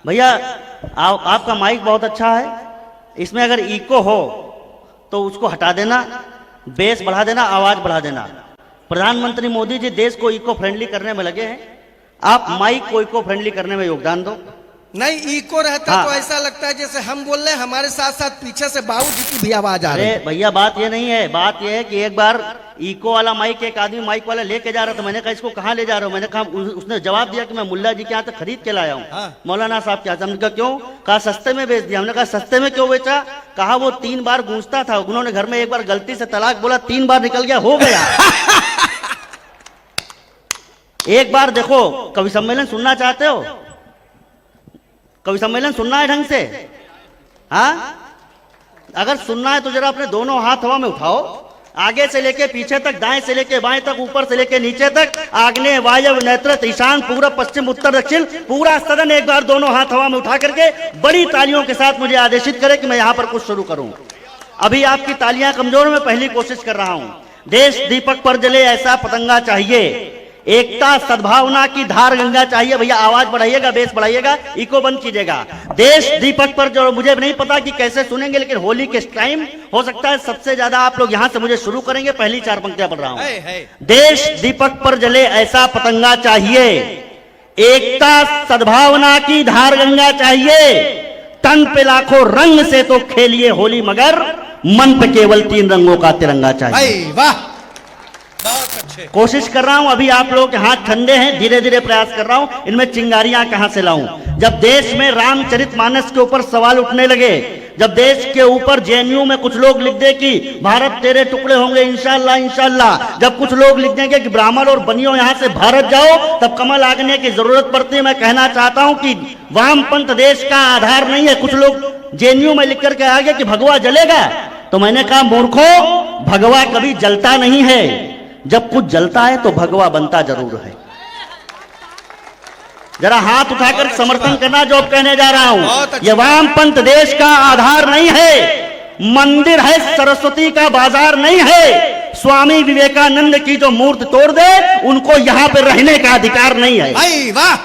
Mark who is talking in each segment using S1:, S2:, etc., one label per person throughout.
S1: भैया आपका माइक बहुत अच्छा है, इसमें अगर इको हो तो उसको हटा देना, बेस बढ़ा देना, आवाज बढ़ा देना। प्रधानमंत्री मोदी जी देश को इको फ्रेंडली करने में लगे हैं, आप माइक को इको फ्रेंडली करने में योगदान दो।
S2: नहीं, इको रहता तो ऐसा लगता है जैसे हम बोल रहे हैं, हमारे साथ साथ पीछे से बाबू जी की भी आवाज आ रही है।
S1: भैया बात ये नहीं है, बात ये है कि एक बार इको वाला माइक एक आदमी माइक वाला लेके जा रहा था, मैंने कहा इसको कहाँ ले जा रहे हो? मैंने कहा, उसने जवाब दिया कि मैं मुल्ला जी के यहाँ तक खरीद के लाया हूँ।
S2: हाँ।
S1: मौलाना साहब के यहाँ। हमने कहा क्यों? कहा सस्ते में बेच दिया। हमने कहा सस्ते में क्यों बेचा? कहा वो 3 बार गूंजता था, उन्होंने घर में एक बार गलती से तलाक बोला, 3 बार निकल गया, हो गया। एक बार देखो, कवि सम्मेलन सुनना चाहते हो? कवि सम्मेलन सुनना है ढंग से? हाँ, अगर सुनना है तो जरा अपने दोनों हाथ हवा में उठाओ, आगे से लेके पीछे तक, दाएं से लेके बाएं तक, ऊपर से लेके नीचे तक, आग्नेय वायव्य नैऋत्य ईशान पूरब पश्चिम उत्तर दक्षिण, पूरा सदन एक बार दोनों हाथ हवा में उठा करके बड़ी तालियों के साथ मुझे आदेशित करे कि मैं यहां पर कुछ शुरू करूं। अभी आपकी तालियां कमजोर, में पहली कोशिश कर रहा हूं। देश दीपक पर जले ऐसा पतंगा चाहिए, एकता सद्भावना की धार गंगा चाहिए। भैया आवाज बढ़ाइएगा, बेस बढ़ाइएगा, इको बंद कीजिएगा। देश दीपक पर जो, मुझे नहीं पता कि कैसे सुनेंगे, लेकिन होली के टाइम हो सकता है सबसे ज्यादा आप लोग यहां से मुझे शुरू करेंगे। पहली 4 पंक्तियां पढ़ रहा हूं। देश दीपक पर जले ऐसा पतंगा चाहिए, एकता सद्भावना की धार गंगा चाहिए, तन पे लाखों रंग से तो खेलिए होली, मगर मन पे केवल 3 रंगों का तिरंगा चाहिए।
S2: वाह, बहुत अच्छे।
S1: कोशिश कर रहा हूं, अभी आप लोग के हाथ ठंडे हैं, धीरे धीरे प्रयास कर रहा हूं। इनमें चिंगारियां कहां से लाऊं? जब देश में रामचरितमानस के ऊपर सवाल उठने लगे, जब देश के ऊपर जेएनयू में कुछ लोग लिख दे कि भारत तेरे टुकड़े होंगे इंशाल्लाह इंशाल्लाह, जब कुछ लोग लिख देंगे कि ब्राह्मण और बनियों यहां से भारत जाओ, तब कमल आगने की जरूरत पड़ती है। मैं कहना चाहता हूं कि वामपंथ देश का आधार नहीं है। कुछ लोग जेएनयू में लिख करके आ गए कि भगवा जलेगा, तो मैंने कहा मूर्खों, भगवा कभी जलता नहीं है, जब कुछ जलता है तो भगवा बनता जरूर है। जरा हाथ उठाकर समर्थन करना जो अब कहने जा रहा हूं। यह वामपंथ देश का आधार नहीं है, मंदिर है, सरस्वती का बाजार नहीं है। स्वामी विवेकानंद की जो मूर्ति तोड़ दे, उनको यहां पर रहने का अधिकार नहीं है।
S2: वाह,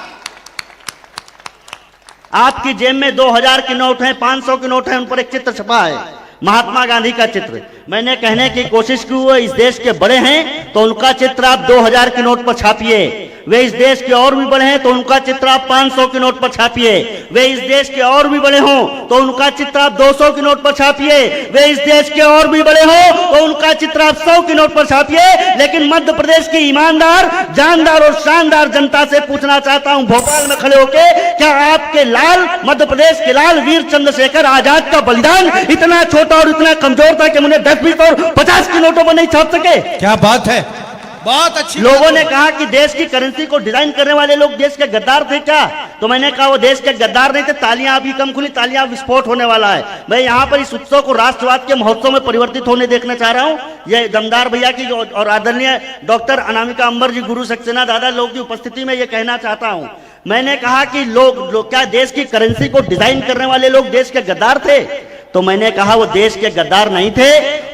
S1: आपकी जेब में 2000 के नोट हैं, 500 के नोट हैं, उन पर एक चित्र छपा है, महात्मा गांधी का चित्र। मैंने कहने की कोशिश की, वो इस देश के बड़े हैं तो उनका चित्र आप 2000 के नोट पर छापिए। वे इस देश के और भी बड़े हैं तो उनका चित्र आप 500 के नोट पर छापिए। वे इस देश के और भी बड़े हों तो उनका चित्र आप 200 के नोट पर छापिए। वे इस देश के और भी बड़े हों तो उनका चित्र आप 100 के नोट पर छापिए। लेकिन मध्य प्रदेश की ईमानदार, जानदार और शानदार जनता से पूछना चाहता हूं, भोपाल में खड़े होके, क्या आपके लाल, मध्य प्रदेश के लाल वीर चंद्रशेखर आजाद का बलिदान इतना छोटा और इतना कमजोर था कि उन्हें 10, 20 और 50 के नोटों पर नहीं छाप सके?
S2: क्या बात है, बहुत अच्छी।
S1: लोगों ने कहा कि देश की करेंसी को डिजाइन करने वाले लोग देश के गद्दार थे क्या? तो मैंने कहा वो देश के गद्दार नहीं थे। तालियां अभी कम खुली, तालियां विस्फोट होने वाला है। मैं यहाँ पर इस उत्सव को राष्ट्रवाद के महोत्सव में परिवर्तित होने देखना चाह रहा हूँ। ये दमदार भैया की और आदरणीय डॉक्टर अनामिका अंबर जी, गुरु सक्सेना दादा लोग की उपस्थिति में ये कहना चाहता हूँ। मैंने कहा कि लोग क्या देश की करेंसी को डिजाइन करने वाले लोग देश के गद्दार थे? तो मैंने कहा वो देश के गद्दार नहीं थे,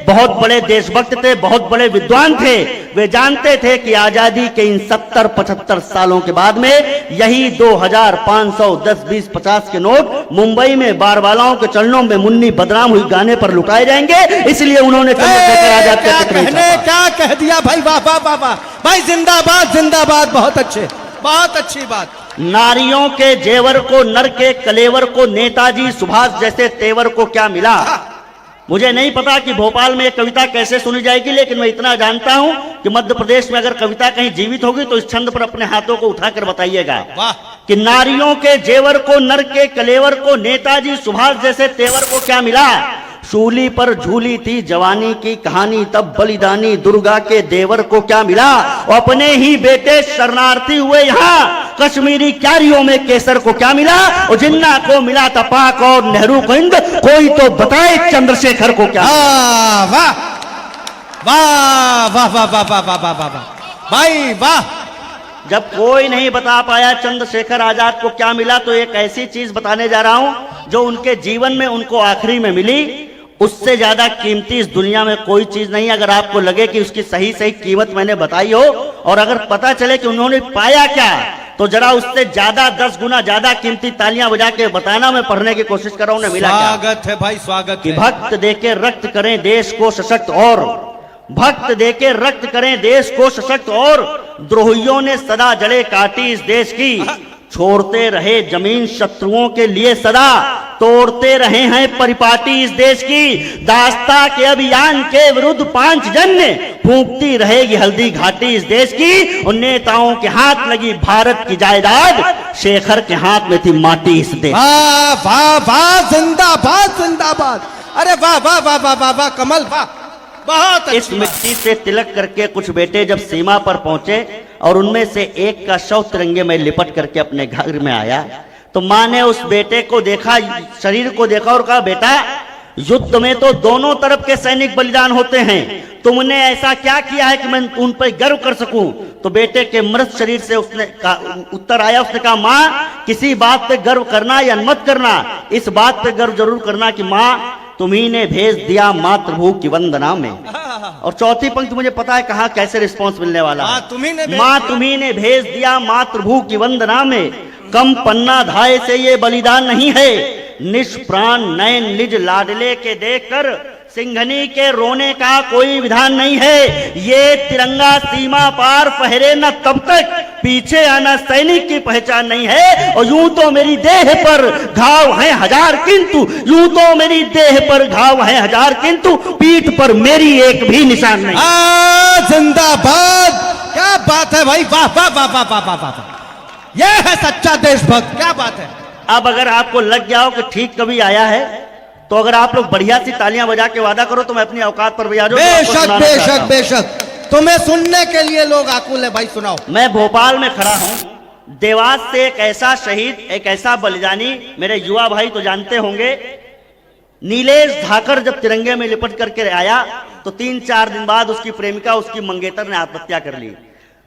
S1: बहुत बड़े देशभक्त थे, बहुत बड़े विद्वान थे। वे जानते थे कि आजादी के इन 70-75 सालों के बाद में यही 2000, 500, 10, 20, 50 के नोट मुंबई में बारवालाओं के चरणों में मुन्नी बदनाम हुई गाने पर लुटाए जाएंगे। इसलिए उन्होंने चंद्रशेखर आजाद का चित्र नहीं छापा।
S2: क्या कह दिया भाई, वाह वाह वाह वाह भाई, जिंदाबाद जिंदाबाद, बहुत अच्छे, बहुत अच्छी बात।
S1: नारियों के जेवर को, नर के कलेवर को, नेताजी सुभाष जैसे तेवर को क्या मिला? मुझे नहीं पता कि भोपाल में एक कविता कैसे सुनी जाएगी, लेकिन मैं इतना जानता हूं कि मध्य प्रदेश में अगर कविता कहीं जीवित होगी तो इस छंद पर अपने हाथों को उठाकर बताइएगा कि नारियों के जेवर को, नर के कलेवर को, नेताजी सुभाष जैसे तेवर को क्या मिला? शूली पर झूली थी जवानी की कहानी, तब बलिदानी दुर्गा के देवर को क्या मिला? अपने ही बेटे शरणार्थी हुए यहाँ, कश्मीरी क्यारियों में केसर को क्या मिला? और जिन्ना को मिला था पाक और नेहरू को हिंद, कोई तो बताए चंद्रशेखर को क्या?
S2: वाह वाह वाह वाह वाह वाह वाह वाह वाह वाह भाई वाह।
S1: जब कोई नहीं बता पाया चंद्रशेखर आजाद को क्या मिला, तो एक ऐसी चीज बताने जा रहा हूं जो उनके जीवन में उनको आखिरी में मिली। उससे ज्यादा कीमती इस दुनिया में कोई चीज नहीं। अगर आपको लगे कि उसकी सही सही कीमत मैंने बताई हो, और अगर पता चले कि उन्होंने पाया क्या, तो जरा उससे ज्यादा 10 गुना ज्यादा कीमती तालियां बजा के बताना। मैं पढ़ने की कोशिश कर रहा हूं, मिला क्या?
S3: स्वागत है भाई, स्वागत
S1: कि
S3: है।
S1: भक्त देके रक्त करें देश को सशक्त, और भक्त देके रक्त करें देश को सशक्त, और द्रोहियों ने सदा जड़े काटी इस देश की, छोड़ते रहे जमीन शत्रुओं के लिए सदा, तोड़ते रहे हैं परिपाटी इस देश की। दास्ता के अभियान के विरुद्ध 5 जन्य फूंकती रहेगी हल्दी घाटी इस देश की। उन नेताओं के हाथ लगी भारत की जायदाद, शेखर के हाथ में थी माटी इस देश।
S2: वाह वाह वाह, जिंदाबाद जिंदाबाद। अरे वाह वाह वाह वाह वाह वाह, कमल वाह, बहुत
S1: इस
S2: अच्छी
S1: मिट्टी से तिलक करके कुछ बेटे जब सीमा पर पहुंचे और उनमें से एक का शव तिरंगे में लिपट करके अपने घर में आया, तो मां ने उस बेटे को देखा, शरीर को देखा और कहा, बेटा युद्ध में तो दोनों तरफ के सैनिक बलिदान होते हैं, तुमने ऐसा क्या किया है कि मैं उन पर गर्व कर सकूं? तो बेटे के मृत शरीर से उसने उत्तर आया, उसने कहा, मां किसी बात पे गर्व करना या मत करना, इस बात पे गर्व जरूर करना कि मां तुम्ही ने भेज दिया मातृभू की वंदना में। और चौथी पंक्ति मुझे पता है कहाँ कैसे रिस्पॉन्स मिलने वाला है। मां तुम्ही ने भेज दिया मातृभू की वंदना में, कम पन्ना धाय से ये बलिदान नहीं है, निष्प्राण नयन निज लाडले के देखकर सिंघनी के रोने का कोई विधान नहीं है। ये तिरंगा सीमा पार फहरे न तब तक पीछे आना सैनिक की पहचान नहीं है। और यूं तो मेरी देह पर घाव है 1000 किंतु, यूं तो मेरी देह पर घाव है 1000 किंतु पीठ पर मेरी एक भी निशान नहीं।
S2: जिंदाबाद, क्या बात है भाई, वाह वाह वाह वाह वाह वाह वाह, यह है सच्चा देशभक्त, क्या बात है।
S1: अब अगर आपको लग गया हो कि ठीक कभी आया है, तो अगर आप लोग बढ़िया सी तालियां बजा के वादा करो तो मैं अपनी औकात पर भी आ जाऊं।
S2: बेशक बेशक बेशक, तुम्हें सुनने के लिए लोग आकुल है भाई, सुनाओ।
S1: मैं भोपाल में खड़ा हूं, देवास से एक ऐसा शहीद, एक ऐसा बलिदानी, मेरे युवा भाई तो जानते होंगे, नीलेश धाकर जब तिरंगे में लिपट करके आया तो 3-4 दिन बाद उसकी प्रेमिका, उसकी मंगेतर ने आत्महत्या कर ली।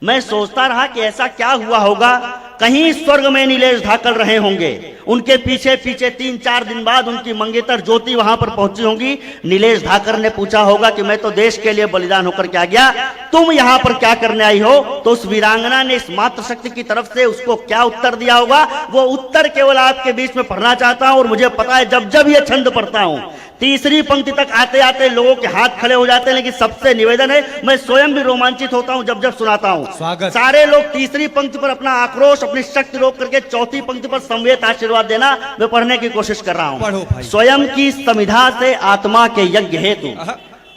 S1: मैं सोचता रहा कि ऐसा क्या हुआ होगा, कहीं स्वर्ग में नीलेश धाकर रहे होंगे, उनके पीछे पीछे 3-4 दिन बाद उनकी मंगेतर ज्योति वहां पर पहुंची होंगी। नीलेश धाकर ने पूछा होगा कि मैं तो देश के लिए बलिदान होकर के आ गया, तुम यहां पर क्या करने आई हो? तो उस वीरांगना ने इस मातृशक्ति की तरफ से उसको क्या उत्तर दिया होगा, वो उत्तर केवल आपके बीच में पढ़ना चाहता हूं। और मुझे पता है जब जब ये छंद पढ़ता हूं, तीसरी पंक्ति तक आते आते लोगों के हाथ खड़े हो जाते हैं, लेकिन सबसे निवेदन है, मैं स्वयं भी रोमांचित होता हूं जब जब सुनाता हूं।
S3: स्वागत।
S1: सारे लोग तीसरी पंक्ति पर अपना आक्रोश, अपनी शक्ति रोक करके चौथी पंक्ति पर संवेद आशीर्वाद देना। मैं पढ़ने की कोशिश कर रहा
S3: पढ़ो
S1: हूं।
S3: भाई।
S1: स्वयं की समिधा से आत्मा के यज्ञ हेतु,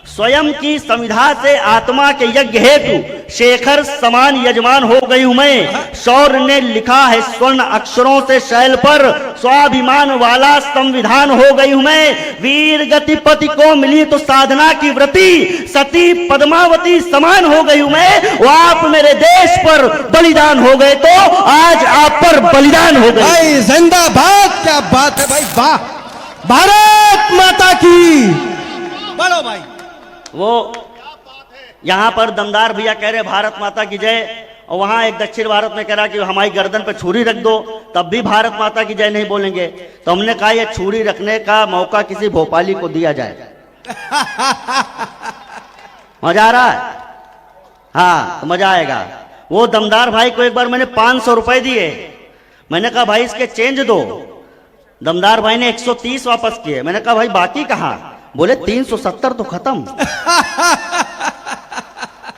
S1: स्वयं की समिधा से आत्मा के यज्ञ हेतु शेखर समान यजमान हो गई हूं मैं। शौर्य ने लिखा है स्वर्ण अक्षरों से शैल पर, स्वाभिमान वाला संविधान हो गई हूं मैं। वीर गतिपति को मिली तो साधना की व्रति, सती पद्मावती समान हो गई हूं मैं। वो आप मेरे देश पर बलिदान हो गए तो आज आप पर बलिदान हो गए।
S2: भाई जिंदाबाद, क्या बात है भाई, वाह, भारत माता की। बोलो भाई।
S1: वो यहां पर दमदार भैया कह रहे भारत माता की जय, और वहां एक दक्षिण भारत में कह रहा कि हमारी गर्दन पे छुरी रख दो, तब भी भारत माता की जय नहीं बोलेंगे। तो हमने कहा ये छुरी रखने का मौका किसी भोपाली को दिया जाए। मजा आ रहा है? हाँ, तो मजा आएगा। वो दमदार भाई को एक बार मैंने 500 रुपए दिए, मैंने कहा भाई इसके चेंज दो। दमदार भाई ने 130 वापस किए। मैंने कहा भाई बाकी कहां? बोले 370 तो खत्म।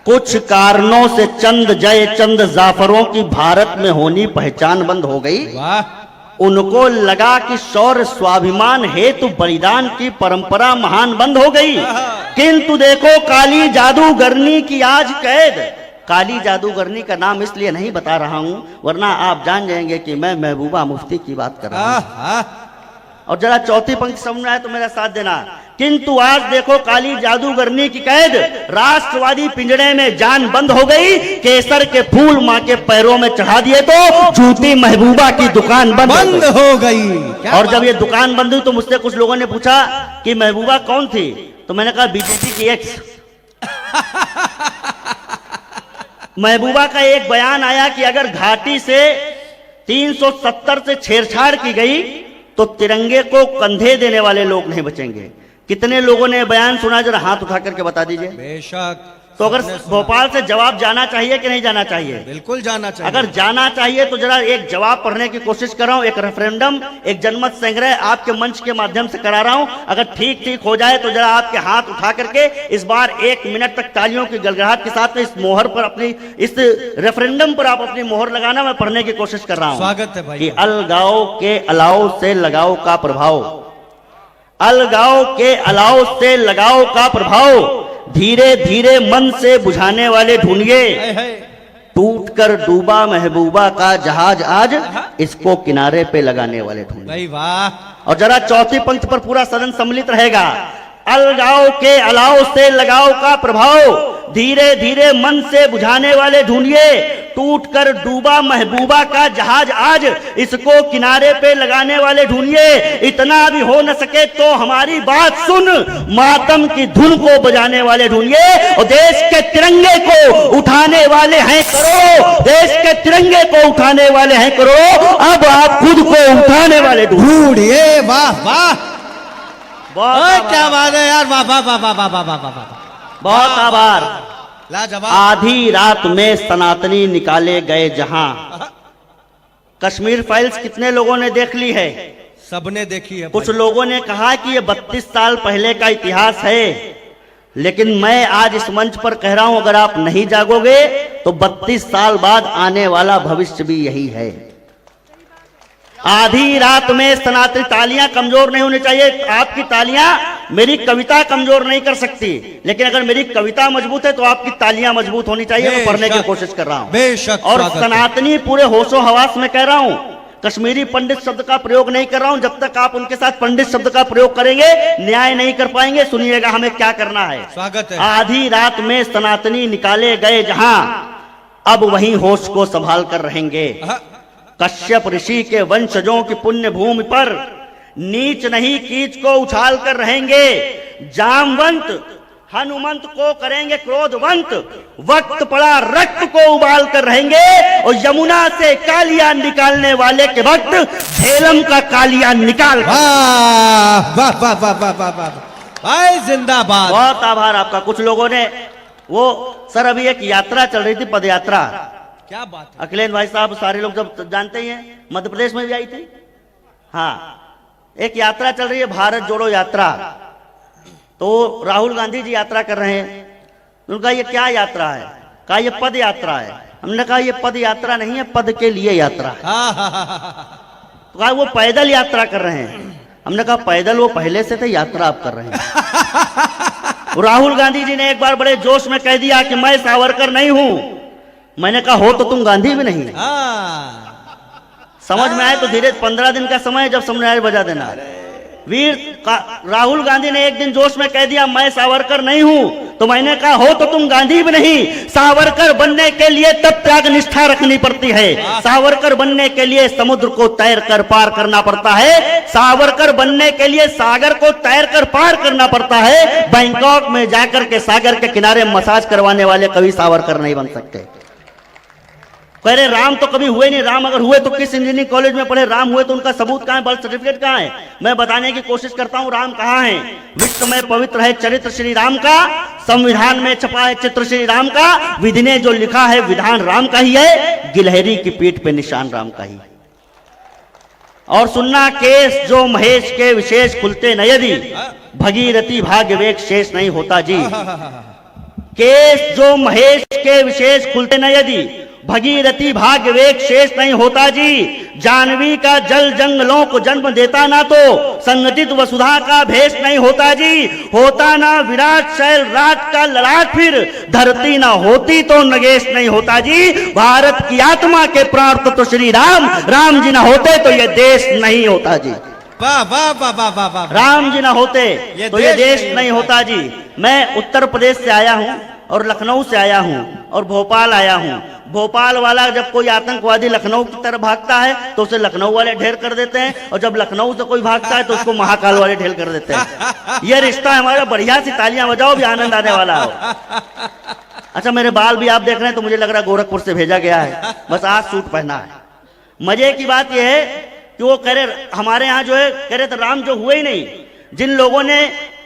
S1: कुछ कारणों से चंद जय चंद जाफरों की भारत में होनी पहचान बंद हो गई।
S3: वाह।
S1: उनको लगा कि शौर्य स्वाभिमान हेतु बलिदान की परंपरा महान बंद हो गई। किंतु देखो काली जादूगरनी की आज कैद। काली जादूगरनी का नाम इसलिए नहीं बता रहा हूं वरना आप जान जाएंगे कि मैं महबूबा मुफ्ती की बात कर रहा हूं। और जरा चौथी पंक्ति समझ में आए तो मेरा साथ देना। किंतु आज देखो काली जादूगरनी की कैद, राष्ट्रवादी पिंजड़े में जान बंद हो गई। केसर के फूल मां के पैरों में चढ़ा दिए तो झूठी महबूबा की दुकान बंद
S2: हो गई।
S1: और जब ये दुकान बंद हुई तो मुझसे कुछ लोगों ने पूछा कि महबूबा कौन थी, तो मैंने कहा बीजेपी की एक्स। महबूबा का एक बयान आया कि अगर घाटी से 370 से छेड़छाड़ की गई तो तिरंगे को कंधे देने वाले लोग नहीं बचेंगे। कितने लोगों ने बयान सुना, जरा हाथ उठा करके बता दीजिए।
S3: बेशक।
S1: तो अगर भोपाल से जवाब जाना चाहिए कि नहीं जाना चाहिए?
S2: बिल्कुल जाना चाहिए।
S1: अगर जाना चाहिए तो जरा एक जवाब पढ़ने की कोशिश कर रहा हूं, एक रेफरेंडम, एक जनमत संग्रह आपके मंच के माध्यम से करा रहा हूं। अगर ठीक हो जाए तो जरा आपके हाथ उठा करके इस बार 1 मिनट तक तालियों की गड़गड़ाहट के साथ में इस मोहर पर अपनी, इस रेफरेंडम पर आप अपनी मोहर लगाना, मैं पढ़ने की कोशिश कर रहा हूं।
S2: स्वागत है भाई।
S1: कि अलगाव के अलाव से लगाव का प्रभाव, अलगाव के अलाव से लगाव का प्रभाव धीरे धीरे मन से बुझाने वाले ढूंढिए। टूट कर डूबा महबूबा का जहाज आज, इसको किनारे पे लगाने वाले ढूंढिए।
S2: भाई वाह।
S1: और जरा चौथी पंक्ति पर पूरा सदन सम्मिलित रहेगा। अलगाव के अलाव से लगाव का प्रभाव धीरे धीरे मन से बुझाने वाले ढूंढिए। टूट कर डूबा महबूबा का जहाज आज, इसको किनारे पे लगाने वाले ढूंढिए। इतना भी हो न सके तो हमारी बात सुन, मातम की धुन को बजाने वाले ढूंढिए। और देश के तिरंगे को उठाने वाले हैं करो, देश के तिरंगे को उठाने वाले हैं करो। अब आप खुद को उठाने वाले
S2: ढूंढिए। वाह वाह,
S1: बहुत
S2: क्या बात है यार। वाह वाह वाह वाह वाह वाह वाह वाह,
S1: बहुत आभार।
S2: लाजवाब।
S1: आधी रात में सनातनी निकाले गए जहां। कश्मीर फाइल्स कितने लोगों ने देख ली है?
S2: सबने देखी है।
S1: कुछ लोगों ने कहा कि ये 32 साल पहले का इतिहास है, लेकिन मैं आज इस मंच पर कह रहा हूं, अगर आप नहीं जागोगे तो 32 साल बाद आने वाला भविष्य भी यही है। आधी रात में सनातनी, तालियां कमजोर नहीं होनी चाहिए। आपकी तालियां मेरी कविता कमजोर नहीं कर सकती, लेकिन अगर मेरी कविता मजबूत है तो आपकी तालियां मजबूत होनी चाहिए। मैं पढ़ने की कोशिश कर रहा हूं।
S2: बेशक।
S1: और सनातनी पूरे होशो हवास में कह रहा हूं, कश्मीरी पंडित शब्द का प्रयोग नहीं कर रहा हूं। जब तक आप उनके साथ पंडित शब्द का प्रयोग करेंगे न्याय नहीं कर पाएंगे। सुनिएगा हमें क्या करना है।
S2: स्वागत है।
S1: आधी रात में सनातनी निकाले गए जहां, अब वहीं होश को संभाल कर रहेंगे। कश्यप ऋषि के वंशजों की पुण्य भूमि पर नीच नहीं कीच को उछाल कर रहेंगे। जामवंत हनुमंत को करेंगे क्रोधवंत, वक्त पड़ा रक्त को उबाल कर रहेंगे। और यमुना से कालिया निकालने वाले के वक्त झेलम का कालिया निकाल।
S2: वाह वाह वाह वाह वाह वाह वाह भाई, जिंदाबाद।
S1: बहुत आभार आपका। कुछ लोगों ने वो सर, अभी एक यात्रा चल रही थी, पद यात्रा।
S2: क्या बात है।
S1: अखिलेश भाई साहब सारे लोग जब जानते ही हैं, मध्य प्रदेश में भी आई थी। हाँ, एक यात्रा चल रही है, भारत जोड़ो यात्रा। तो राहुल गांधी जी यात्रा कर रहे हैं। उनका ये क्या यात्रा है? कहा ये पद यात्रा है। हमने कहा ये पद यात्रा नहीं है, पद के लिए यात्रा है। तो कहा वो पैदल यात्रा कर रहे हैं। हमने कहा पैदल वो पहले से थे, यात्रा आप कर रहे हैं। राहुल गांधी जी ने एक बार बड़े जोश में कह दिया कि मैं सावरकर नहीं हूं। मैंने कहा हो तो तुम गांधी भी नहीं। समझ में आए तो धीरे 15 दिन का समय, जब समझ बजा देना। राहुल गांधी ने एक दिन जोश में कह दिया मैं सावरकर नहीं हूं, तो मैंने कहा हो तो तुम गांधी भी नहीं। सावरकर बनने के लिए तब त्याग निष्ठा रखनी पड़ती है। सावरकर बनने के लिए समुद्र को तैर कर पार करना पड़ता है। सावरकर बनने के लिए सागर को तैर कर पार करना पड़ता है। बैंकॉक में जाकर के सागर के किनारे मसाज करवाने वाले कभी सावरकर नहीं बन सकते। कह रहे राम तो कभी हुए नहीं। राम अगर हुए तो किस इंजीनियरिंग कॉलेज में पढ़े? राम हुए तो उनका सबूत कहां है? बर्थ सर्टिफिकेट कहां है? मैं बताने की कोशिश करता हूं राम कहां है। विश्व में पवित्र है चरित्र श्री राम का, संविधान में छपा है चित्र श्री राम का, विधि ने जो लिखा है विधान राम का ही है, गिलहरी की पीठ पे निशान राम का ही। और सुनना केस जो महेश के विशेष खुलते न यदि, भगीरथी भाग्य वेग शेष नहीं होता जी। केस जो महेश के विशेष खुलते न यदि, भगीरथी भाग्य वेग शेष नहीं होता जी। जानवी का जल जंगलों को जन्म देता ना तो संगठित वसुधा का भेष नहीं होता जी। होता ना विराट शैल राज का ललाट, फिर धरती ना होती तो नगेश नहीं होता जी। भारत की आत्मा के प्राण तो श्री राम, राम जी ना होते तो ये देश नहीं होता जी।
S2: वाह वाह वाह वाह वाह वाह।
S1: राम जी ना होते तो ये देश नहीं होता जी। मैं उत्तर प्रदेश से आया हूं और लखनऊ से आया हूं और भोपाल आया हूं। भोपाल वाला जब कोई आतंकवादी लखनऊ की तरफ भागता है तो उसे लखनऊ वाले ढेर कर देते हैं, और जब लखनऊ से कोई भागता है तो उसको महाकाल वाले ढेर कर देते हैं। यह रिश्ता हमारा। बढ़िया सी तालियां बजाओ, भी आनंद आने वाला हो। अच्छा, मेरे बाल भी आप देख रहे हैं तो मुझे लग रहा है गोरखपुर से भेजा गया है, बस आज सूट पहना है। मजे की बात यह है कि वो कह रहे हमारे यहाँ जो है, कह रहे तो राम जो हुए ही नहीं। जिन लोगों ने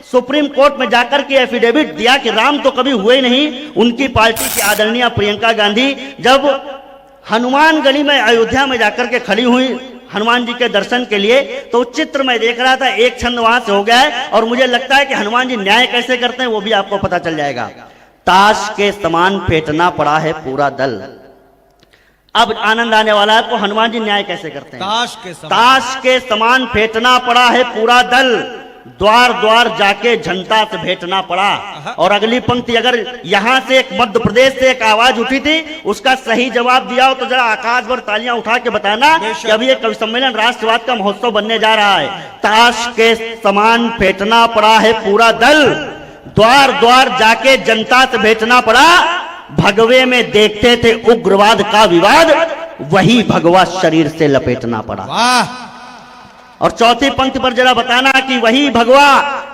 S1: सुप्रीम कोर्ट में जाकर के एफिडेविट दिया कि राम तो कभी हुए नहीं। उनकी पार्टी की आदरणीय प्रियंका गांधी जब हनुमानगढ़ी में अयोध्या में जाकर के खड़ी हुई हनुमान जी के दर्शन के लिए, तो चित्र में देख रहा था, एक छंद वहां से हो गया है। और मुझे लगता है कि हनुमान जी न्याय कैसे करते हैं वो भी आपको पता चल जाएगा। ताश के समान फेंटना पड़ा है पूरा दल। अब आनंद आने वाला है, तो हनुमान जी न्याय कैसे करते हैं। ताश के समान फेंटना पड़ा है पूरा दल, द्वार द्वार जाके जनता से भेंटना पड़ा। और अगली पंक्ति, अगर यहां से एक मध्य प्रदेश से एक आवाज उठी थी, उसका सही जवाब दिया हो तो जरा आकाश भर तालियां उठा के बताना कि अब ये कवि सम्मेलन राष्ट्रवाद का महोत्सव बनने जा रहा है। ताश के समान फेंटना पड़ा है पूरा दल, द्वार द्वार जाके जनता से भेंटना पड़ा। भगवे में देखते थे उग्रवाद का विवाद, वही भगवा शरीर से लपेटना पड़ा।
S2: वाह।
S1: और चौथी पंक्ति पर जरा बताना कि वही भगवा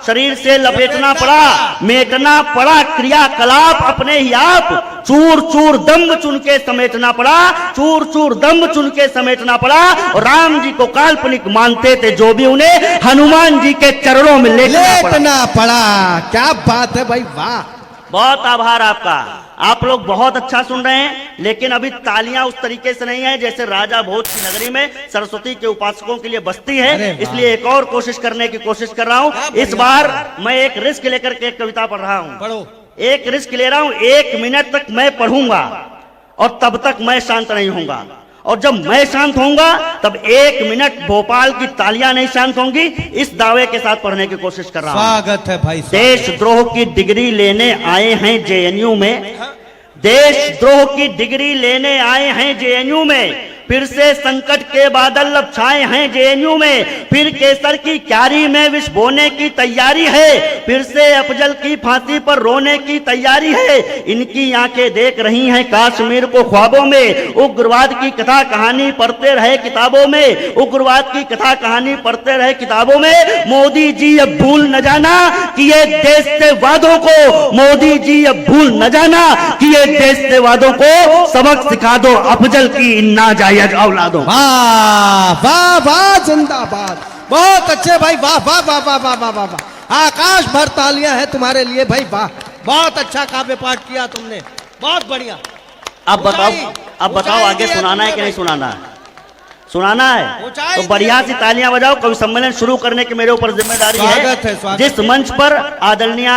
S1: शरीर से लपेटना पड़ा, मेटना पड़ा क्रियाकलाप अपने ही आप, चूर चूर दम्ब चुन के समेटना पड़ा, चूर चूर दम्ब चुन के समेटना पड़ा। और राम जी को काल्पनिक मानते थे जो भी उन्हें हनुमान जी के चरणों में लेटना
S2: पड़ा। क्या बात है भाई, वाह।
S1: बहुत आभार आपका, आप लोग बहुत अच्छा सुन रहे हैं। लेकिन अभी तालियां उस तरीके से नहीं है जैसे राजा भोज की नगरी में सरस्वती के उपासकों के लिए बसती है, इसलिए एक और कोशिश करने की कोशिश कर रहा हूं। इस बार मैं एक रिस्क लेकर के एक कविता पढ़ रहा हूं।
S2: पढ़ो।
S1: एक रिस्क ले रहा हूं, 1 मिनट तक मैं पढ़ूंगा और तब तक मैं शांत नहीं होऊंगा। और जब मैं शांत होऊंगा तब 1 मिनट भोपाल की तालियां नहीं शांत होंगी। इस दावे के साथ पढ़ने की कोशिश कर रहा हूं।
S2: स्वागत है भाई।
S1: देशद्रोह की डिग्री लेने आए हैं जेएनयू में, देशद्रोह की डिग्री लेने आए हैं जेएनयू में, फिर से संकट के बादल अब छाए हैं जेएनयू में, फिर केसर की क्यारी में विष बोने की तैयारी है, फिर से अफजल की फांसी पर रोने की तैयारी है। इनकी आंखें देख रही हैं कश्मीर को ख्वाबों में, उग्रवाद की कथा कहानी पढ़ते रहे किताबों में, उग्रवाद की कथा कहानी पढ़ते रहे किताबों में। मोदी जी अब भूल न जाना कि ये देश से वादों को, मोदी जी अब भूल न जाना कि ये देश से वादों को सबक सिखा दो अफजल की इन नाजायज औलादों।
S2: वाह वाह वाह, जिंदाबाद। बहुत अच्छे भाई, वाह वाह वाह वाह वाह वाह वाह वाह। आकाश भर तालियां हैं तुम्हारे लिए भाई, वाह। बहुत अच्छा काव्य पाठ किया तुमने, बहुत बढ़िया।
S1: अब बताओ आगे सुनाना है कि नहीं सुनाना है? सुनाना है तो बढ़िया सी तालियां बजाओ। कवि सम्मेलन शुरू करने की मेरे ऊपर जिम्मेदारी है। जिस मंच पर आदरणीय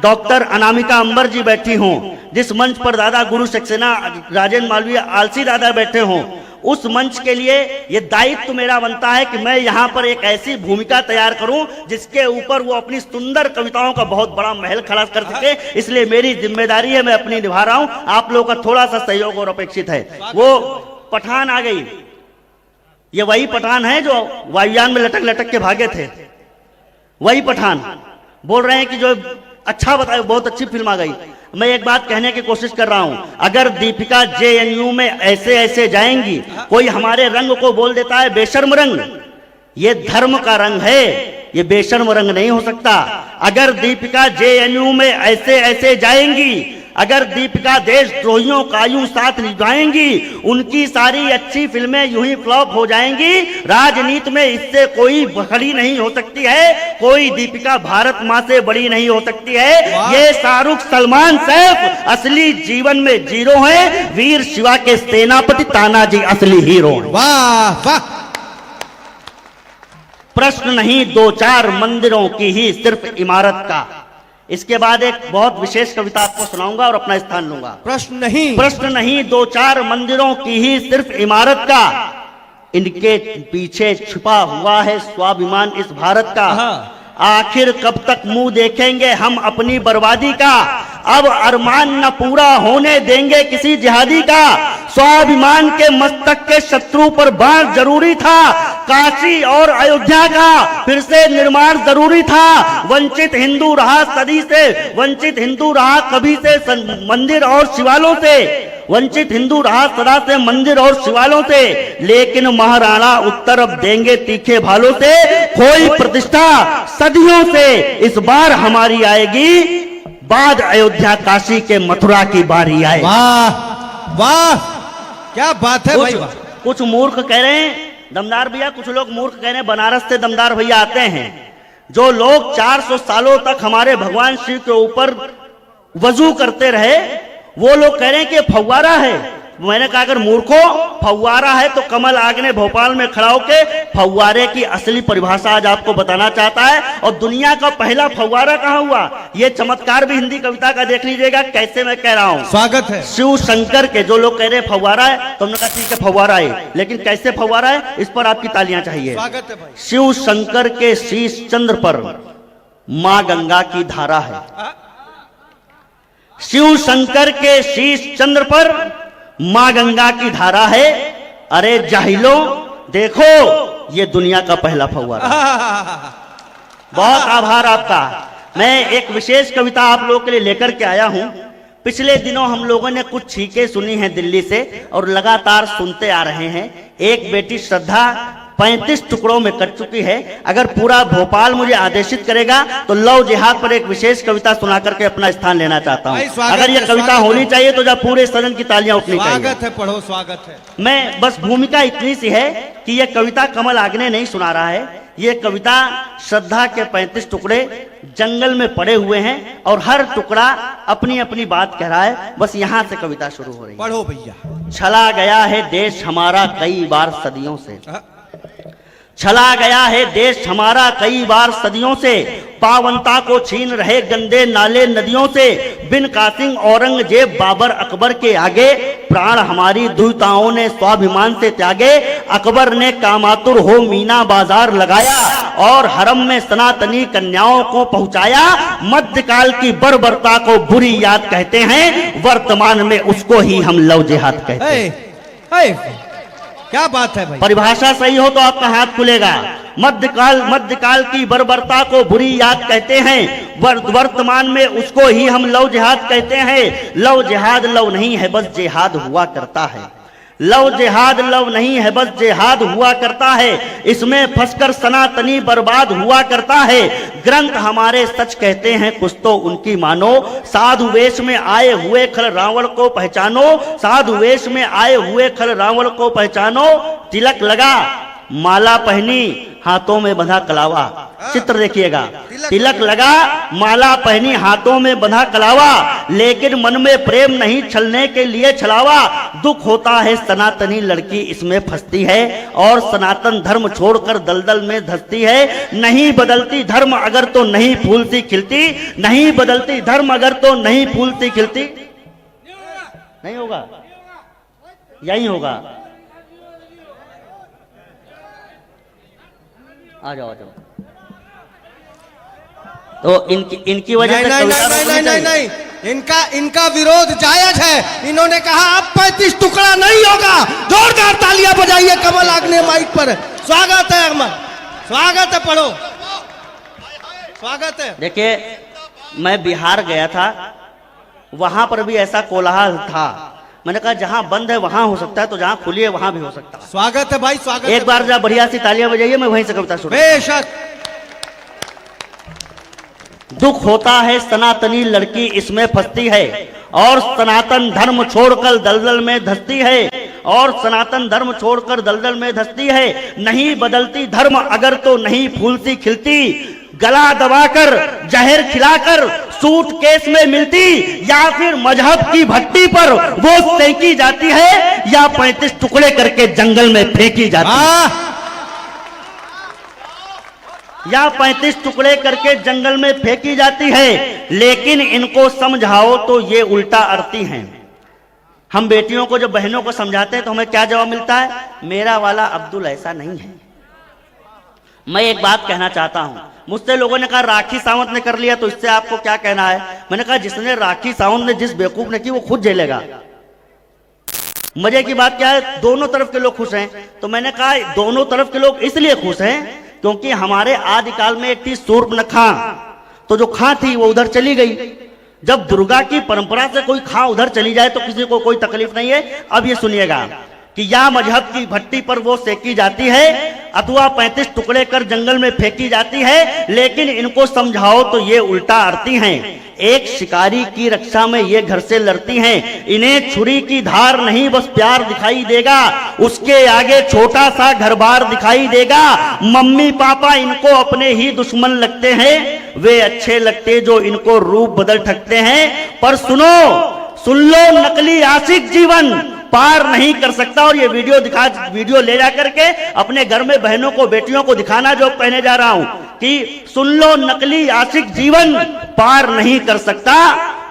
S1: डॉक्टर अनामिका अंबर जी बैठी हों, जिस मंच पर दादा गुरु सक्सेना राजेंद्र मालवीय आलसी दादा बैठे हों, उस मंच के लिए यह दायित्व मेरा बनता है कि मैं यहाँ पर एक ऐसी भूमिका तैयार करूं जिसके ऊपर वो अपनी सुंदर कविताओं का बहुत बड़ा महल खड़ा कर सके। इसलिए मेरी जिम्मेदारी है, मैं अपनी निभा रहा हूं। आप लोगों का थोड़ा सा सहयोग और अपेक्षित है। वो पठान आ गई, ये वही पठान है जो वायुयान में लटक लटक के भागे थे, वही पठान बोल रहे हैं कि जो अच्छा बताए, बहुत अच्छी फिल्म आ गई। मैं एक बात कहने की कोशिश कर रहा हूं, अगर दीपिका जेएनयू में ऐसे ऐसे जाएंगी, कोई हमारे रंग को बोल देता है बेशर्म रंग, ये धर्म का रंग है, ये बेशर्म रंग नहीं हो सकता। अगर दीपिका जेएनयू में ऐसे ऐसे जाएंगी, अगर दीपिका देशद्रोहियों का यूं साथ निभाएंगी, उनकी सारी अच्छी फिल्में यूं ही फ्लॉप हो जाएंगी। राजनीति में इससे कोई खड़ी नहीं हो सकती है, कोई दीपिका भारत माँ से बड़ी नहीं हो सकती है। ये शाहरुख सलमान सैफ असली जीवन में जीरो हैं, वीर शिवा के सेनापति तानाजी असली हीरो हैं।
S2: वाह वाह।
S1: प्रश्न नहीं 2-4 मंदिरों की ही सिर्फ इमारत का। इसके बाद एक बहुत विशेष कविता आपको सुनाऊंगा और अपना स्थान लूंगा।
S2: प्रश्न नहीं
S1: 2-4 मंदिरों की ही सिर्फ इमारत का, इनके पीछे छुपा हुआ है स्वाभिमान इस भारत का। आखिर कब तक मुंह देखेंगे हम अपनी बर्बादी का, अब अरमान न पूरा होने देंगे किसी जिहादी का। स्वाभिमान के मस्तक के शत्रु पर बाण जरूरी था, काशी और अयोध्या का फिर से निर्माण जरूरी था। वंचित हिंदू रहा सदी से, वंचित हिंदू रहा कभी से मंदिर और शिवालों से, वंचित हिंदू रहा सदा से मंदिर और शिवालों से। लेकिन महाराणा उत्तर अब देंगे तीखे भालों से, खोई प्रतिष्ठा सदियों से इस बार हमारी आएगी, बाद अयोध्या काशी के मथुरा की बारी आए।
S2: वाह वाह, क्या बात है भाई।
S1: कुछ मूर्ख कह रहे हैं दमदार भैया, कुछ लोग मूर्ख कह रहे हैं बनारस से दमदार भैया आते हैं। जो लोग 400 सालों तक हमारे भगवान शिव के ऊपर वजू करते रहे, वो लोग कह रहे हैं कि फव्वारा है। मैंने कहा अगर मूर्खों फव्वारा है तो कमल आग ने भोपाल में खड़ा होके फव्वारे की असली परिभाषा आज आपको बताना चाहता है। और दुनिया का पहला फव्वारा कहाँ हुआ, ये चमत्कार भी हिंदी कविता का देख लीजिएगा कैसे मैं कह रहा हूँ।
S2: स्वागत है।
S1: शिव शंकर के, जो लोग कह रहे हैं फव्वारा है, तो हमने कहा ठीक है फव्वारा है, लेकिन कैसे फव्वारा है, इस पर आपकी तालियां चाहिए।
S2: स्वागत है भाई।
S1: शिव शंकर के शीश चंद्र पर मां गंगा की धारा है। शिव शंकर के शीश चंद्र पर मां गंगा की धारा है। अरे जाहिलो देखो ये दुनिया का पहला फव्वारा। बहुत आभार आपका। मैं एक विशेष कविता आप लोगों के लिए लेकर के आया हूं। पिछले दिनों हम लोगों ने कुछ छींकें सुनी हैं दिल्ली से और लगातार सुनते आ रहे हैं। एक बेटी श्रद्धा 35 टुकड़ों में कट चुकी है। अगर पूरा भोपाल मुझे आदेशित करेगा तो लव जिहाद पर एक विशेष कविता सुना करके अपना स्थान लेना चाहता हूं। अगर यह कविता होनी चाहिए तो जब पूरे सदन की तालियां उठनी चाहिए।
S2: स्वागत है, पढ़ो। स्वागत है।
S1: मैं बस भूमिका इतनी सी है कि यह कविता कमल आग्ने नहीं सुना रहा है। ये कविता श्रद्धा के 35 टुकड़े जंगल में पड़े हुए हैं और हर टुकड़ा अपनी अपनी बात कह रहा है। बस यहां से कविता शुरू हो रही है।
S2: पढ़ो भैया।
S1: छला गया है देश हमारा कई बार सदियों से, छला गया है देश हमारा कई बार सदियों से, पावनता को छीन रहे गंदे नाले नदियों से। बिन कासिम औरंगजेब बाबर अकबर के आगे, प्राण हमारी दुहिताओं ने स्वाभिमान से त्यागे। अकबर ने कामातुर हो मीना बाजार लगाया और हरम में सनातनी कन्याओं को पहुंचाया। मध्यकाल की बर्बरता को बुरी याद कहते हैं, वर्तमान में उसको ही हम लव जिहाद कहते हैं।
S2: क्या बात है भाई।
S1: परिभाषा सही हो तो आपका हाथ खुलेगा। मध्यकाल की बर्बरता को बुरी याद कहते हैं, वर्तमान में उसको ही हम लव जिहाद कहते हैं। लव जिहाद लव नहीं है बस जिहाद हुआ करता है। लव जिहाद लव नहीं है बस जिहाद हुआ करता है। इसमें फंसकर सनातनी बर्बाद हुआ करता है। ग्रंथ हमारे सच कहते हैं कुछ तो उनकी मानो। साधु वेश में आए हुए खल रावण को पहचानो। साधु वेश में आए हुए खल रावण को पहचानो। तिलक लगा माला पहनी हाथों में बंधा कलावा। चित्र देखिएगा। तिलक लगा माला पहनी हाथों में बंधा कलावा, लेकिन मन में प्रेम नहीं छलने के लिए छलावा। दुख होता है सनातनी लड़की इसमें फंसती है और सनातन धर्म छोड़कर दलदल में धंसती है। नहीं बदलती धर्म अगर तो नहीं फूल सी खिलती। नहीं बदलती धर्म अगर तो नहीं फूल सी खिलती। नहीं होगा, यही होगा। आ जाओ आ जाओ। तो इनकी वजह से
S2: नहीं, इनका विरोध जायज है। इन्होंने कहा अब 35 टुकड़ा नहीं होगा। जोरदार तालियां बजाइए कमल आग्ने माइक पर। स्वागत है अहमद, स्वागत है। पढ़ो। स्वागत है।
S1: देखिए मैं बिहार गया था, वहां पर भी ऐसा कोलाहल था। मैंने कहा जहां बंद है वहां हो सकता है, तो जहां खुली है वहां भी हो सकता है।
S2: स्वागत है भाई, स्वागत।
S1: एक बार जब बढ़िया सी तालियां बजाइए, मैं वहीं से कविता शुरू।
S2: बेशक।
S1: दुख होता है सनातनी लड़की इसमें फंसती है और सनातन धर्म छोड़कर दलदल में धंसती है। और सनातन धर्म छोड़कर दलदल में धंसती है। नहीं बदलती धर्म अगर तो नहीं फूल सी खिलती। गला दबाकर जहर खिलाकर सूटकेस में मिलती, या फिर मजहब की भट्टी पर वो सेकी जाती है, या 35 टुकड़े करके जंगल में फेंकी जाती है। या 35 टुकड़े करके जंगल में फेंकी जाती है। लेकिन इनको समझाओ तो ये उल्टा अर्थी हैं। हम बेटियों को जब बहनों को समझाते हैं तो हमें क्या जवाब मिलता है, मेरा वाला अब्दुल ऐसा नहीं है। मैं एक बात कहना चाहता हूं। मुझसे लोगों ने कहा राखी सावंत ने कर लिया तो इससे आपको क्या कहना है। मैंने कहा जिसने राखी सावंत ने जिस बेवकूफ ने की वो खुद झेलेगा। मजे की बात क्या है, दोनों तरफ के लोग खुश हैं। तो मैंने कहा दोनों तरफ के लोग इसलिए खुश हैं क्योंकि हमारे आदिकाल में एक थी सूर्पनखा, तो जो खां थी वो उधर चली गई। जब दुर्गा की परंपरा से कोई खां उधर चली जाए तो किसी को कोई तकलीफ नहीं है। अब ये सुनिएगा कि या मजहब की भट्टी पर वो सेकी जाती है। अथवा 35 टुकड़े कर जंगल में फेंकी जाती है, लेकिन इनको समझाओ तो ये उल्टा आरती हैं। एक शिकारी की रक्षा में ये घर से लड़ती हैं। इन्हें छुरी की धार नहीं बस प्यार दिखाई देगा, उसके आगे छोटा सा घर बार दिखाई देगा। मम्मी पापा इनको अपने ही दुश्मन लगते हैं, वे अच्छे लगते जो इनको रूप बदल ठगते हैं। पर सुन लो नकली आशिक जीवन पार नहीं कर सकता। और ये वीडियो ले जा करके अपने घर में बहनों को बेटियों को दिखाना, जो कहने जा रहा हूं कि सुन लो नकली आशिक जीवन पार नहीं कर सकता,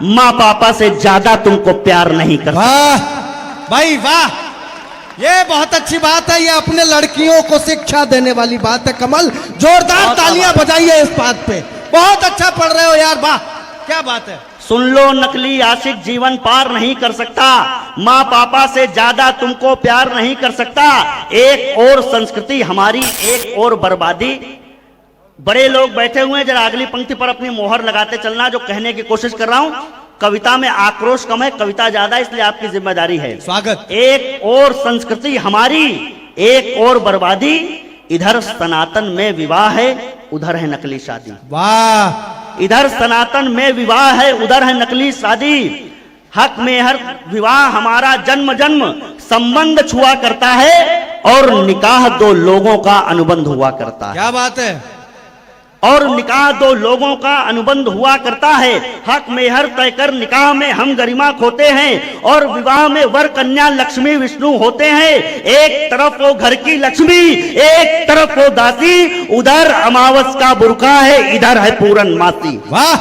S1: माँ पापा से ज्यादा तुमको प्यार नहीं कर सकता।
S2: वाह भाई वाह, ये बहुत अच्छी बात है। ये अपने लड़कियों को शिक्षा देने वाली बात है। कमल, जोरदार तालियां बजाइए इस बात पे। बहुत अच्छा पढ़ रहे हो यार, वाह क्या बात है।
S1: सुन लो नकली आशिक जीवन पार नहीं कर सकता, माँ पापा से ज्यादा तुमको प्यार नहीं कर सकता। एक और संस्कृति हमारी, एक और बर्बादी। बड़े लोग बैठे हुए हैं, जरा अगली पंक्ति पर अपनी मोहर लगाते चलना। जो कहने की कोशिश कर रहा हूं, कविता में आक्रोश कम है, कविता ज्यादा, इसलिए आपकी जिम्मेदारी है।
S2: स्वागत।
S1: एक और संस्कृति हमारी, एक और बर्बादी। इधर सनातन में विवाह है, उधर है नकली शादी।
S2: वाह,
S1: इधर सनातन में विवाह है, उधर है नकली शादी। हक में हर विवाह हमारा जन्म जन्म संबंध छुआ करता है, और निकाह दो लोगों का अनुबंध हुआ करता है।
S2: क्या बात है।
S1: और निकाह दो लोगों का अनुबंध हुआ करता है। हक में हर तय कर निकाह में हम गरिमा खोते हैं, और विवाह में वर कन्या लक्ष्मी विष्णु होते हैं। एक तरफ वो घर की लक्ष्मी, एक तरफ वो दासी, उधर अमावस का बुरका है, इधर है पूरन मासी।
S2: वाह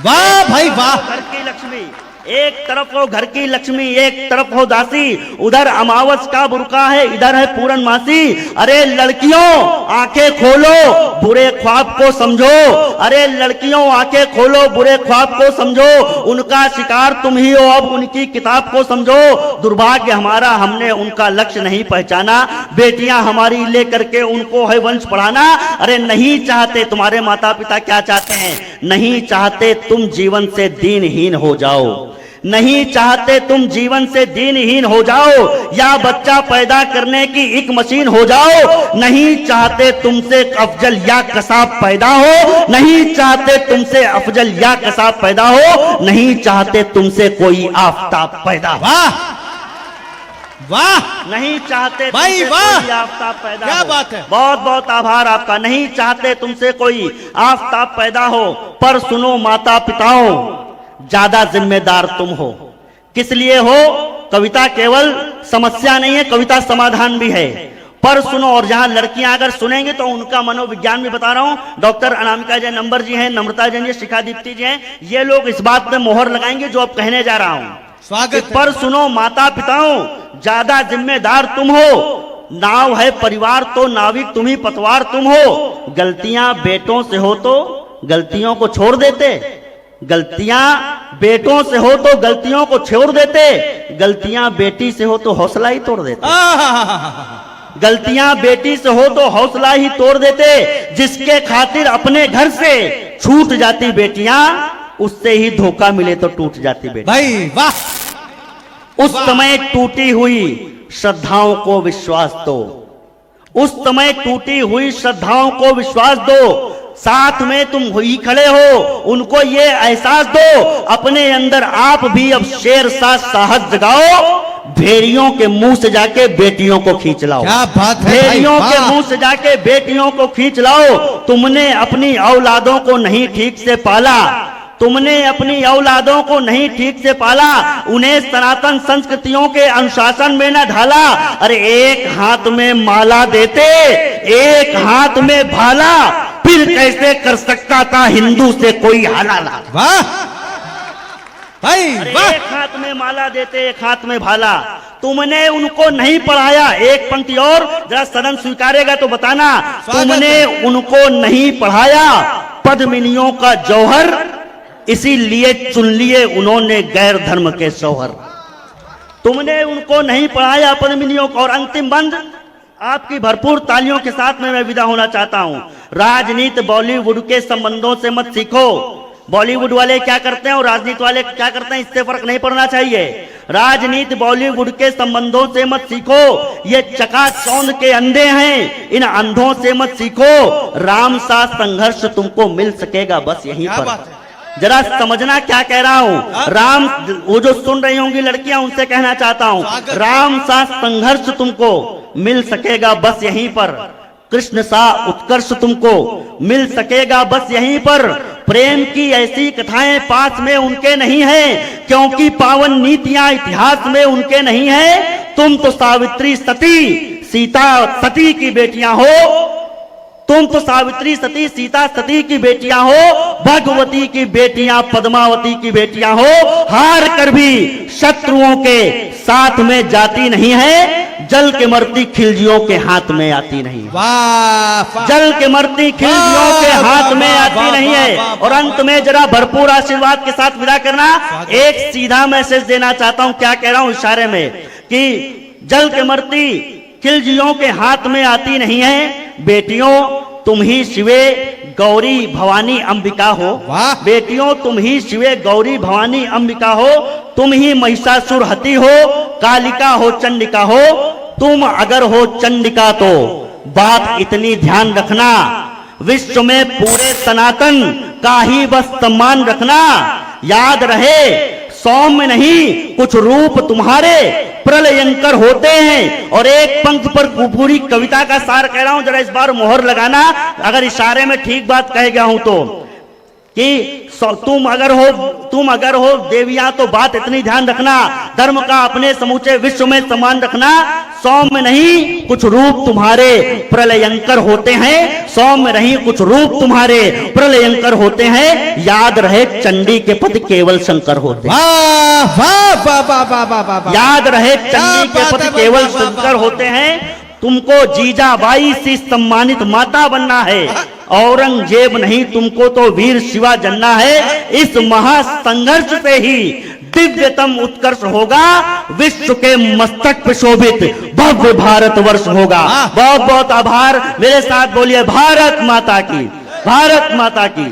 S2: वाह भाई वाह।
S1: घर की लक्ष्मी, एक तरफ हो घर की लक्ष्मी, एक तरफ हो दासी, उधर अमावस का बुरका है, इधर है पूरन मासी। अरे लड़कियों आंखें खोलो, बुरे ख्वाब को समझो। अरे लड़कियों आंखें खोलो, बुरे ख्वाब को समझो। उनका शिकार तुम ही हो, अब उनकी किताब को समझो। दुर्भाग्य हमारा, हमने उनका लक्ष्य नहीं पहचाना। बेटियां हमारी लेकर के उनको है वंश बढ़ाना। अरे नहीं चाहते, तुम्हारे माता पिता क्या चाहते हैं? नहीं चाहते तुम जीवन से दीनहीन हो जाओ, नहीं चाहते तुम जीवन से दीनहीन हो जाओ, या बच्चा पैदा करने की एक मशीन हो जाओ। नहीं चाहते तुमसे अफजल या कसाब पैदा हो, नहीं चाहते तुमसे अफजल या कसाब पैदा हो, नहीं चाहते तुमसे कोई आफताब पैदा हो।
S2: वाह वाह,
S1: नहीं चाहते
S2: भाई
S1: तुमसे
S2: वाह,
S1: कोई आफताब पैदा
S2: क्या
S1: हो।
S2: बात है।
S1: बहुत बहुत आभार आपका। नहीं चाहते तुमसे कोई आफताब पैदा हो, पर सुनो माता पिताओं, ज्यादा जिम्मेदार तुम हो। किस लिए हो? कविता केवल समस्या नहीं है, कविता समाधान भी है। पर सुनो, और जहां लड़कियां अगर सुनेंगे तो उनका मनोविज्ञान भी बता रहा हूं। डॉक्टर अनामिका जय नंबर जी हैं, नम्रता जैन जी, शिखा दीप्ति जी हैं, ये लोग इस बात पे मोहर लगाएंगे जो अब कहने जा रहा हूं।
S2: स्वागत।
S1: पर सुनो माता पिताओं, ज्यादा जिम्मेदार तुम हो। नाव है परिवार तो नाविक तुम ही पतवार तुम हो। गलतियां बेटों से हो तो गलतियों को छोड़ देते, गलतियां बेटों से हो तो गलतियों को छोड़ देते, गलतियां बेटी से हो तो हौसला ही तोड़ देते। गलतियां बेटी से हो तो हौसला ही तोड़ देते। जिसके खातिर अपने घर से छूट जाती बेटियां, उससे ही धोखा मिले तो टूट जाती बेटी।
S2: भाई वाह।
S1: उस समय टूटी हुई श्रद्धाओं को विश्वास दो, उस समय टूटी हुई श्रद्धाओं को विश्वास दो। साथ में तुम ही खड़े हो, उनको ये एहसास दो। अपने अंदर आप भी अब शेर सा साहस जगाओ। भेड़ियों के मुंह से जाके बेटियों को खींच लाओ।
S2: क्या बात है।
S1: भेड़ियों के मुंह से जाके बेटियों को खींच लाओ। तुमने अपनी औलादों को नहीं ठीक से पाला, तुमने अपनी औलादों को नहीं ठीक से पाला, उन्हें सनातन संस्कृतियों के अनुशासन में न ढाला। अरे एक हाथ में माला देते, एक हाथ में भाला, फिर कैसे कर सकता था हिंदू से कोई हलाला।
S2: वाह भाई वाह।
S1: एक हाथ में माला देते, एक हाथ में भाला। तुमने उनको नहीं पढ़ाया। एक पंक्ति और, जरा सदन स्वीकारेगा तो बताना। तुमने उनको नहीं पढ़ाया पद्मिनियों का जौहर, इसीलिए चुन लिए उन्होंने गैर धर्म के शौहर। तुमने उनको नहीं पढ़ाया पद्मिनियों को। और अंतिम बंद, आपकी भरपूर तालियों के साथ में मैं विदा होना चाहता हूं। राजनीति बॉलीवुड के संबंधों से मत सीखो, बॉलीवुड वाले क्या करते हैं और राजनीति वाले क्या करते हैं, इससे फर्क नहीं पड़ना चाहिए। राजनीति बॉलीवुड के संबंधों से मत सीखो, ये चकाचौंध के अंधे हैं, इन अंधों से मत सीखो। राम सा संघर्ष तुमको मिल सकेगा बस यहीं
S3: क्या
S1: पर।
S3: बात है?
S1: जरा समझना क्या कह रहा हूं। राम, वो जो सुन रही होंगी लड़कियां, उनसे कहना चाहता हूं, राम सा संघर्ष तुमको मिल सकेगा बस यहीं पर। कृष्ण सा उत्कर्ष तुमको मिल सकेगा बस यहीं पर। प्रेम की ऐसी कथाएं पास में उनके नहीं है, क्योंकि पावन नीतियां इतिहास में उनके नहीं है। तुम तो सावित्री सती सीता सती की बेटियां हो, तुम तो सावित्री सती सीता सती की बेटियां हो, भगवती की बेटियां पद्मावती की बेटियां हो। हार कर भी शत्रुओं के साथ में जाती नहीं है, जल के मरती खिलजियों के हाथ में आती नहीं है।
S2: वाह वाह।
S1: जल के मरती खिलजियों के हाथ में
S3: वाह,
S1: आती
S3: वाह,
S1: नहीं
S3: वाह,
S1: है।
S3: वाह,
S1: और अंत में जरा भरपूर आशीर्वाद के साथ विदा करना। एक सीधा मैसेज देना चाहता हूं, क्या कह रहा हूं इशारे में, कि जल के मरती खिलजियों के हाथ में आती नहीं है। बेटियों तुम ही शिवे गौरी भवानी अंबिका हो,
S2: वाह।
S1: बेटियों तुम ही शिवे गौरी भवानी अंबिका हो, तुम ही महिषासुर हती हो, कालिका हो चंडिका हो। तुम अगर हो चंडिका तो बात इतनी ध्यान रखना, विश्व में पूरे सनातन का ही बस सम्मान रखना। याद रहे सौम्य नहीं कुछ रूप तुम्हारे प्रलयंकर होते हैं। और एक पंक्ति पर पूरी कविता का सार कह रहा हूं, जरा इस बार मोहर लगाना, अगर इशारे में ठीक बात कह गया हूं तो, कि तुम अगर हो देवियां तो बात इतनी ध्यान रखना, धर्म का अपने समूचे विश्व में सम्मान रखना। सौम्य नहीं कुछ रूप तुम्हारे प्रलयंकर होते हैं, सौम्य नहीं कुछ रूप तुम्हारे प्रलयंकर होते हैं। याद रहे चंडी के पति केवल शंकर होते हैं।
S2: वाह वाह वाह वाह वाह वाह वाह वाह।
S1: याद रहे चंडी के
S2: बात
S1: पति
S2: है,
S1: केवल
S2: वाह, वाह,
S1: शंकर
S2: वाह।
S1: होते हैं। तुमको जीजाबाई सी सम्मानित माता बनना है, औरंगजेब नहीं तुमको तो वीर शिवा जनना है। इस महासंघर्ष से ही दिव्यतम उत्कर्ष होगा, विश्व के मस्तक पे शोभित भव्य भारतवर्ष होगा। बहुत बहुत आभार। मेरे साथ बोलिए भारत माता की, भारत माता की।